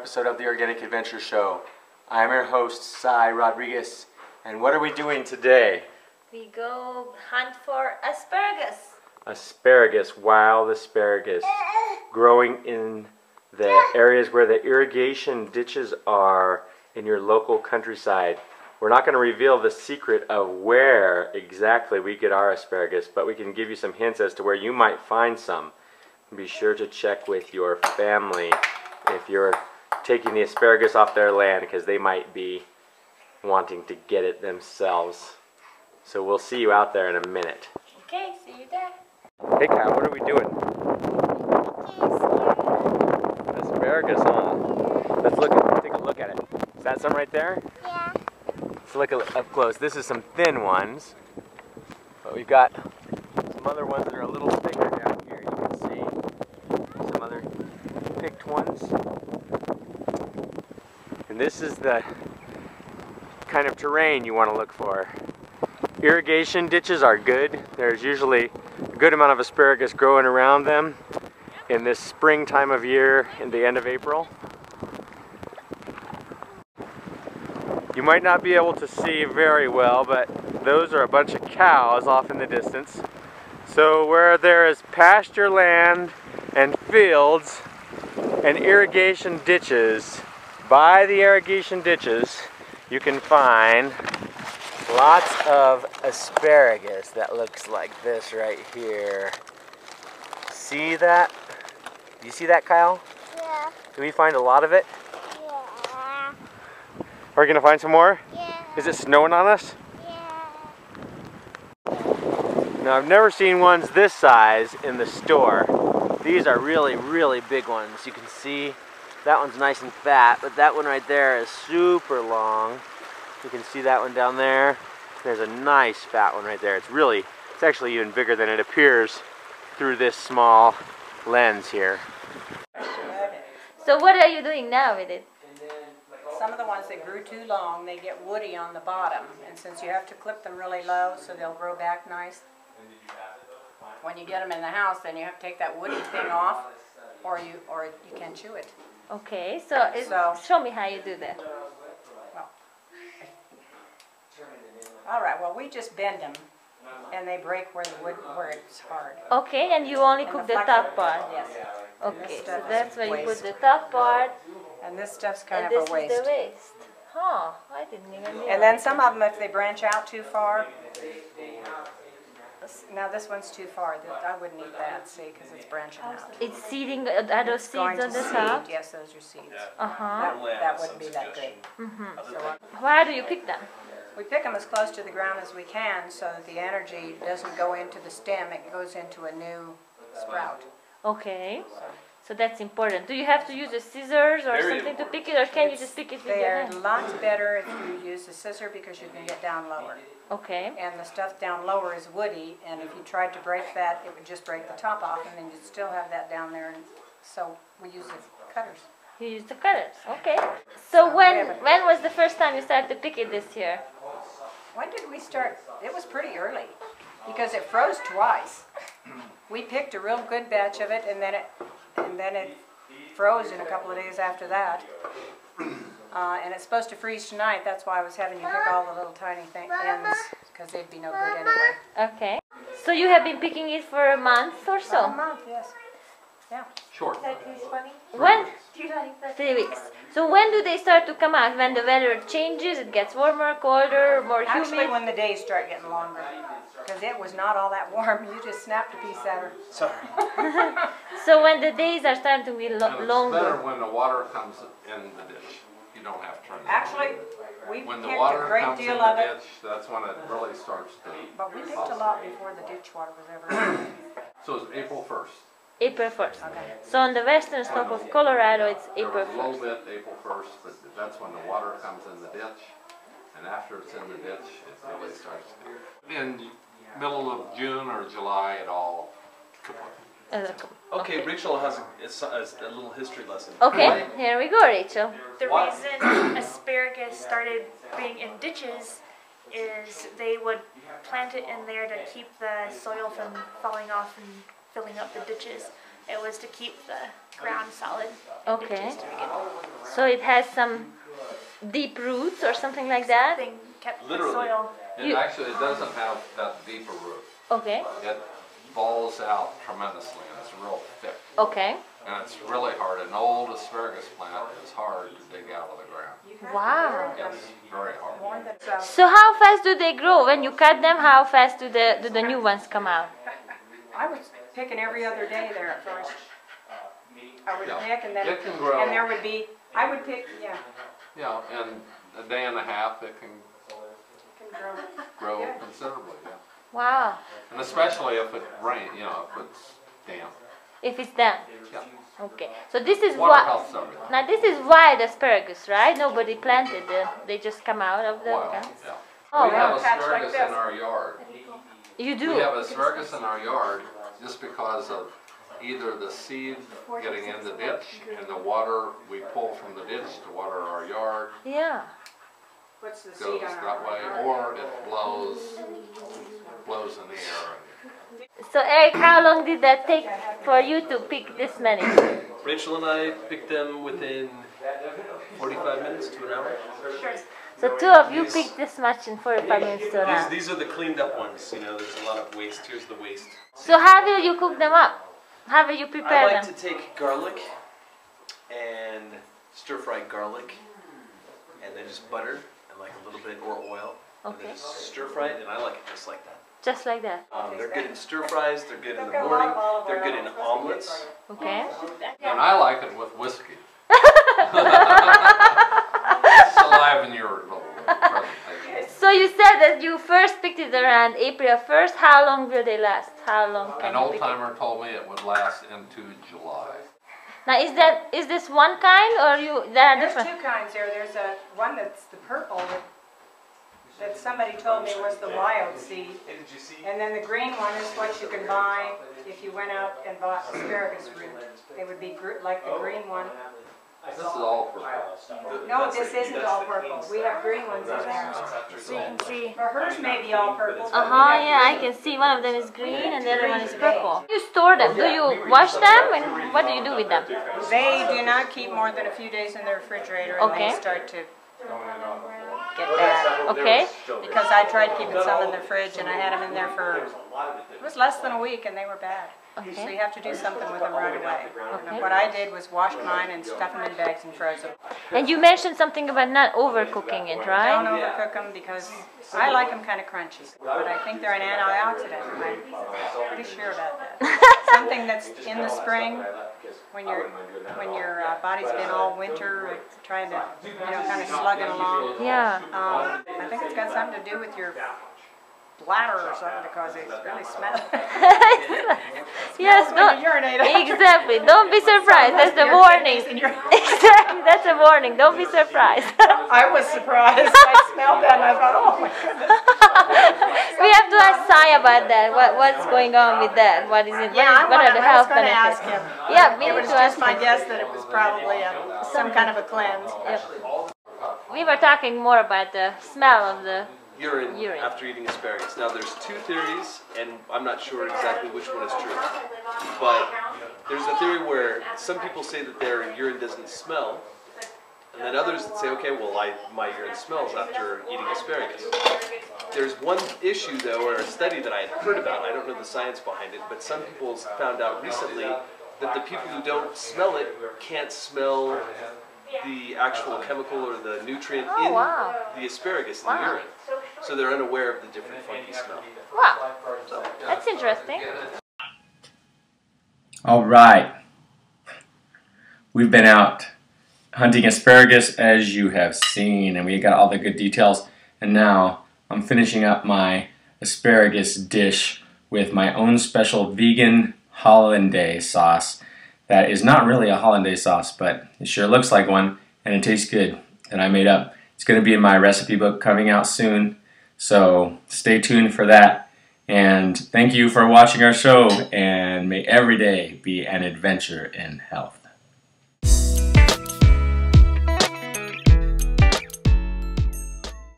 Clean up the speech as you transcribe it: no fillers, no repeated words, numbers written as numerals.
episode of the Organic Adventure Show. I'm your host, Cy Rodriguez, and what are we doing today? We go hunt for asparagus. Asparagus, wild asparagus, growing in the areas where the irrigation ditches are in your local countryside. We're not going to reveal the secret of where exactly we get our asparagus, but we can give you some hints as to where you might find some. Be sure to check with your family if you're taking the asparagus off their land, because they might be wanting to get it themselves. So we'll see you out there in a minute. Okay, see you there. Hey Kyle, what are we doing? Asparagus, huh? Let's take a look at it. Is that some right there? Yeah. Let's look up close. This is some thin ones, but we've got some other ones that are a little thicker down here. You can see some other picked ones. And this is the kind of terrain you want to look for. Irrigation ditches are good. There's usually a good amount of asparagus growing around them in this spring time of year in the end of April. You might not be able to see very well, but those are a bunch of cows off in the distance. So where there is pasture land and fields and irrigation ditches, by the irrigation ditches you can find lots of asparagus that looks like this right here. See that? Do you see that, Kyle? Yeah. Do we find a lot of it? Yeah. Are we gonna find some more? Yeah. Is it snowing on us? Yeah. Now I've never seen ones this size in the store. These are really, really big ones. You can see that one's nice and fat, but that one right there is super long. You can see that one down there. There's a nice fat one right there. It's actually even bigger than it appears through this small lens here. So what are you doing now with it? Some of the ones that grew too long, they get woody on the bottom, and since you have to clip them really low so they'll grow back nice, when you get them in the house, then you have to take that woody thing off, or you can chew it. Okay, so show me how you do that. Well, all right. Well, we just bend them, and they break where the wood where it's hard. Okay, and you only cook the top part. Yes. Okay, so that's where you put the top part. And this stuff's kind And of this a waste. is the waste. Huh, I didn't even know. And then some of them, if they branch out too far, now this one's too far. I wouldn't eat that, see, because it's branching out. It's seeding, are those seeds on the top? Yes, those are seeds. Uh-huh. That wouldn't be that good. So Why do you pick them? we pick them as close to the ground as we can so that the energy doesn't go into the stem, it goes into a new sprout. Okay, so that's important. Do you have to use a scissors or something to pick it, or can you just pick it with your They're hand? lots better if you use a scissor because you can get down lower. Okay. And the stuff down lower is woody, and if you tried to break that, it would just break the top off, and then you'd still have that down there. And so we use the cutters. You use the cutters. Okay. So when was the first time you started to pick it this year? When did we start? It was pretty early because it froze twice. We picked a real good batch of it, and then it froze in a couple of days after that. And it's supposed to freeze tonight. That's why I was having you pick all the little tiny ends, because they'd be no good anyway. Okay. So you have been picking it for a month or so? A month, yes. Yeah. Short. When? 3 weeks. So when do they start to come out? When the weather changes, it gets warmer, colder, more humid? Actually, when the days start getting longer, because it was not all that warm. You just snapped a piece at her. Sorry. So when the days are starting to be longer. It's better when the water comes in the ditch. You don't have to turn it. Actually, we When the picked water a great comes in deal the of it, ditch, that's when it really starts to. but we picked a lot before the ditch water was ever in. So it's April 1st. April 1st. Okay. So on the western slope of Colorado, it's There April was a little 1st. bit April 1st, but that's when the water comes in the ditch. And after it's in the ditch, it really starts to. In middle of June or July, it all kaput. Okay, Rachel has a little history lesson. Okay, here we go, Rachel. The reason asparagus started being in ditches is they would plant it in there to keep the soil from falling off and filling up the ditches. It was to keep the ground solid. Okay. Ditches to begin with. So it has some deep roots or something like that? Thing kept Literally. the soil. It doesn't have that deeper root. Okay. It balls out tremendously and it's real thick. Okay. And it's really hard. An old asparagus plant is hard to dig out of the ground. Wow. It's very hard. So how fast do they grow? When you cut them, how fast do the new ones come out? I was picking every other day there at first. I would pick and then, It can grow. and there would be, I would pick, yeah. Yeah, in a day and a half it can grow Yeah. considerably. Yeah. Wow. And especially if it rains, you know, if it's damp. If it's damp. Yeah. Okay. So this is Water what. helps everything. Now this is wild asparagus, right? Nobody planted them. They just come out of the Wild, ground. yeah. Oh, We have wow. asparagus in our yard. You We do? have asparagus in our yard just because of either the seed getting in the ditch and the water we pull from the ditch to water our yard Yeah. What's the goes seed on that way, or it blows in the air. So Eric, how long did that take for you to pick this many? Rachel and I picked them within 45 minutes to an hour. So two of you picked this much in 45 minutes to an hour. These are the cleaned up ones. You know, there's a lot of waste. Here's the waste. So how will you cook them up? How will you I prepare like them? to take garlic and stir fry garlic, and then just butter and like a little bit or oil, and Okay. then just stir fry it. And I like it just like that. Just like that. They're good in stir fries. They're good in the morning. They're good in omelets. Okay. And I like it with whiskey. Liven your little presentation. So you said that you first picked it around April 1st. How long will they last? How long can An you old pick it? timer told me it would last into July. Now is this one kind or there are There's different? two kinds there. There's one that's the purple that somebody told me was the wild seed. And then the green one is what you can buy if you went out and bought asparagus root. It would be like the green one. This is all purple. No, this isn't all purple. We have green ones in there. So you can see. Or hers may be all purple. Yeah, I can see one of them is green and the other one is purple. You store them. Do you wash them and what do you do with them? They do not keep more than a few days in the refrigerator and Okay. they start to get bad. Okay. Because I tried keeping some in the fridge and I had them in there for, it was less than a week and they were bad. So Okay. you have to do something with them right away. Okay. And what I did was washed mine and stuffed them in bags and froze them. And you mentioned something about not overcooking it, Don't right? overcook them because I like them kind of crunchy. But I think they're an antioxidant. I'm pretty sure about that. Something that's in the spring when your body's been all winter trying to, kind of slugging along. Yeah. I think it's got something to do with your bladder or something because it really smells. Yes, When don't, you urinate after. exactly. Don't be surprised. That's the Your warning. kidneys and your- Exactly. That's a warning. Don't be surprised. I was surprised. I smelled that and I thought, oh my goodness. We have to ask Sai about that. What's going on with that? What is it? Yeah, What are the I health was going to benefits? ask him. Yeah, we It need was to ask just my him. guess that it was probably some kind of a cleanse. We were talking more about the smell of the. Urine, Urine. after eating asparagus. Now there's two theories, and I'm not sure exactly which one is true. But there's a theory where some people say that their urine doesn't smell, and then others say, okay, well, my urine smells after eating asparagus. There's one issue though, or a study that I had heard about. I don't know the science behind it, but some people found out recently that the people who don't smell it can't smell the actual chemical or the nutrient Oh, in wow. the asparagus in Wow. the urine. So they're unaware of the different funky smell. Wow, that's interesting. All right. We've been out hunting asparagus as you have seen, and we got all the good details. And now I'm finishing up my asparagus dish with my own special vegan hollandaise sauce. That is not really a hollandaise sauce, but it sure looks like one, and it tastes good, that I made up. It's going to be in my recipe book coming out soon, so stay tuned for that. And thank you for watching our show, and may every day be an adventure in health.